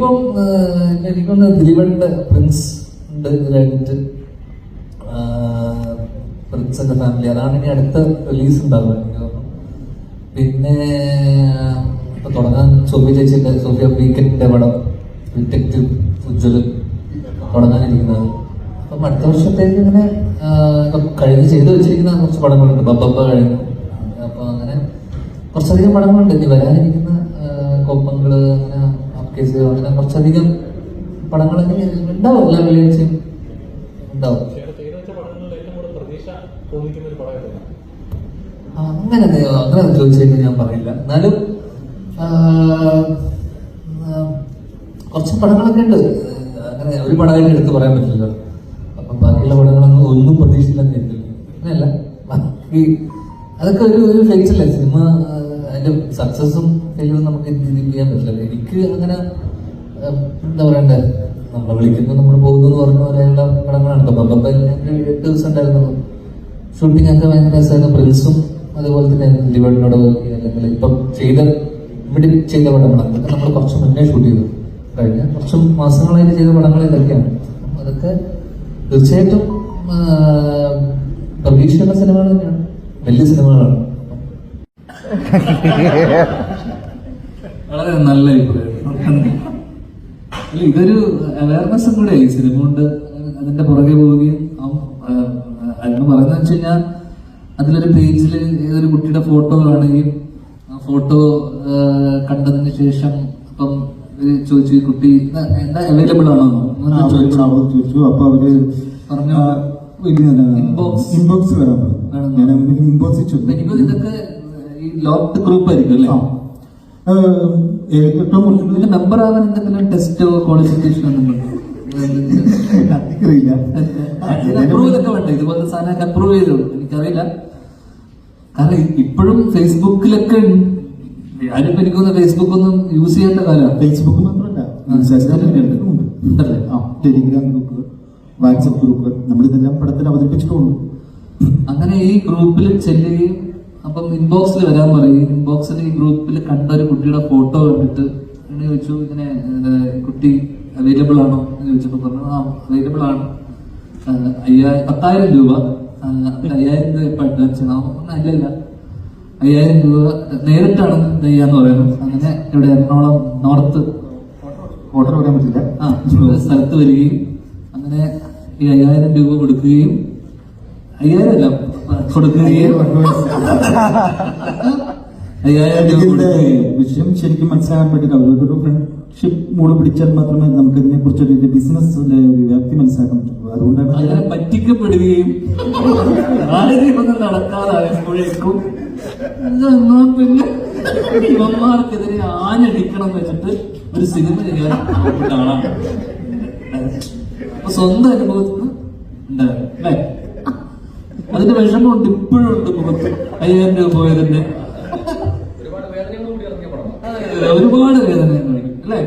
ഇനിയിപ്പം എനിക്കൊന്ന് ദിലീപന്റെ പ്രിൻസ് ഉണ്ട് കഴിഞ്ഞിട്ട് പ്രിൻസ് എന്റെ ഫാമിലി, അതാണ് ഇനി അടുത്ത റിലീസ് ഉണ്ടാവുക എനിക്ക് തോന്നുന്നു. പിന്നെ ഇപ്പൊ തുടങ്ങാൻ സോഫിയ വീക്കെൻഡിന്റെ പടം ഡിറ്റക്റ്റീവ് ഉജ്ജ്വലൻ തുടങ്ങാനിരിക്കുന്നത്. അപ്പം അടുത്ത വർഷത്തേക്ക് ഇങ്ങനെ കഴിഞ്ഞ് ചെയ്തു വെച്ചിരിക്കുന്ന കുറച്ച് പടങ്ങളുണ്ട്. ബബ്ബ കഴിഞ്ഞു. അപ്പൊ അങ്ങനെ കുറച്ചധികം പടങ്ങളുണ്ട് ഇനി വരാനിരിക്കുന്ന കൊപ്പങ്ങള്, അങ്ങനെ കേസ്, അങ്ങനെ കുറച്ചധികം പടങ്ങൾ ഉണ്ടാവും. എല്ലാ വെള്ളിയാഴ്ചയും ഉണ്ടാവും. അങ്ങനെ ചോദിച്ചു കഴിഞ്ഞാൽ ഞാൻ പറയില്ല. എന്നാലും കുറച്ച് പടങ്ങളൊക്കെ ഉണ്ട്. അങ്ങനെ ഒരു പടമായിട്ട് എടുത്ത് പറയാൻ പറ്റില്ല. അപ്പം ബാക്കിയുള്ള പടങ്ങളൊന്നും ഒന്നും പ്രതീക്ഷിച്ചില്ലെന്ന് കേട്ടില്ല. അങ്ങനെയല്ല, ബാക്കി അതൊക്കെ ഒരു ഫേച്ചല്ലേ സിനിമ. അതിന്റെ സക്സസും ഫെയിലും നമുക്ക് ചെയ്യാൻ പറ്റില്ല. എനിക്ക് അങ്ങനെ എന്താ പറയണ്ടേ, നമ്മളെ വിളിക്കുന്നു നമ്മൾ പോകുന്നു എന്ന് പറഞ്ഞ പോലെയുള്ള പടങ്ങളാണ്. ഇപ്പൊ ബബ്ബ 8 ദിവസം ഉണ്ടായിരുന്നുള്ളൂ ഷൂട്ടിംഗ് ഒക്കെ. ഭയങ്കര രസമായിരുന്നു. പ്രിൻസും അതുപോലെ തന്നെ ദിലീപനോട് അല്ലെങ്കിൽ ഇപ്പം ഇവിടെ ചെയ്ത പടങ്ങൾ അതൊക്കെ നമ്മൾ കുറച്ച് മുന്നേ ഷൂട്ട് ചെയ്തു. കഴിഞ്ഞ കുറച്ച് മാസങ്ങളായിട്ട് ചെയ്ത പടങ്ങൾ ഇതൊക്കെയാണ്. അതൊക്കെ തീർച്ചയായിട്ടും പ്രതീക്ഷയുള്ള സിനിമകൾ തന്നെയാണ്, വലിയ സിനിമകളാണ്. വളരെ നല്ല അഭിപ്രായം. ഇതൊരു അവയർനെസ്സും കൂടെ ഈ സിനിമ കൊണ്ട് അതിന്റെ പുറകെ പോവുകയും അതിന് പറയുന്നത് വെച്ച് കഴിഞ്ഞാൽ അതിലൊരു പേജിൽ ഏതൊരു കുട്ടിയുടെ ഫോട്ടോ കാണുകയും ആ ഫോട്ടോ കണ്ടതിന് ശേഷം അപ്പം ചോദിച്ചു ഈ കുട്ടി എന്താ അവൈലബിൾ ആണോ ചോദിച്ചു. അപ്പൊ അവര് പറഞ്ഞു ഇൻബോക്സ് വരാൻ പറഞ്ഞു. ഇതൊക്കെ ഈ ലോക്ക്ഡ് ഗ്രൂപ്പ് ആയിരിക്കും അല്ലേ? ഏറ്റവും ഇതിന്റെ മെമ്പർ ആവാൻ എന്തെങ്കിലും ടെസ്റ്റോ ക്വാളിഫിക്കേഷനോ എന്തെങ്കിലും അപ്രൂവലൊക്കെ വേണ്ട? ഇതുപോലത്തെ സാധനമൊക്കെ അപ്രൂവ് ചെയ്തോ? എനിക്കറിയില്ല. കാരണം ഇപ്പോഴും ഫേസ്ബുക്കിലൊക്കെ ഞാനിപ്പോ എനിക്കൊന്ന് ഫേസ്ബുക്ക് ഒന്നും യൂസ് ചെയ്യേണ്ട കാലമാണ്. ഫേസ്ബുക്ക് മാത്രമല്ല, ടെലിഗ്രാം ഗ്രൂപ്പ്, വാട്സപ്പ് ഗ്രൂപ്പ്, നമ്മളിതെല്ലാം പടത്തിൽ അവതരിപ്പിച്ചിട്ടുണ്ട്. അങ്ങനെ ഈ ഗ്രൂപ്പിൽ ചെല്ലുകയും അപ്പം ഇൻബോക്സിൽ വരാൻ പറയും. ഇൻബോക്സിൽ ഈ ഗ്രൂപ്പിൽ കണ്ട ഒരു കുട്ടിയുടെ ഫോട്ടോ കണ്ടിട്ട് എന്നെ ചോദിച്ചു ഇങ്ങനെ കുട്ടി അവൈലബിൾ ആണോ എന്ന് ചോദിച്ചപ്പോ പറഞ്ഞു അവൈലബിൾ ആണ്, 10,000 രൂപ 5,000 രൂപ ഇപ്പൊ അഡ്വാൻസ് ചെയ്യണം. അല്ലല്ല 5,000 രൂപ നേരിട്ടാണ് ചെയ്യാന്ന് പറയുന്നു. അങ്ങനെ ഇവിടെ എറണാകുളം നോർത്ത് ഓർഡർ പറയാൻ പറ്റില്ല സ്ഥലത്ത് വരികയും അങ്ങനെ ഈ 5,000 രൂപ കൊടുക്കുകയും 5,000 അല്ല കൊടുക്കുകയും 5,000 രൂപ വിഷയം ശരിക്കും മനസ്സിലാക്കാൻ പറ്റില്ല. അവരോടൊരു ഫ്രണ്ട്ഷിപ്പ് മൂഡ് പിടിച്ചാൽ മാത്രമേ നമുക്ക് ഇതിനെ കുറിച്ചൊരു ബിസിനസ് വ്യാപ്തി മനസ്സിലാക്കാൻ പറ്റുള്ളൂ. അതുകൊണ്ടാണ് അങ്ങനെ പറ്റിക്കപ്പെടുകയും ഒന്നും നടക്കാതായപ്പോഴേക്കും പിന്നെ ഇവന്മാർക്കെതിരെ ആഞ്ഞടിക്കണം എന്ന് വെച്ചിട്ട് ഒരു സിനിമ ചെയ്യാൻ ആളാണ്. അപ്പൊ സ്വന്തം അനുഭവത്തിൽ ഉണ്ടാവും അല്ലേ? അതിന്റെ വിഷമമുണ്ട്, ഇപ്പോഴും ഉണ്ട് മുഖത്ത്. 5,000 രൂപ പോയതിന്റെ ഒരുപാട് വേദന അല്ലേ?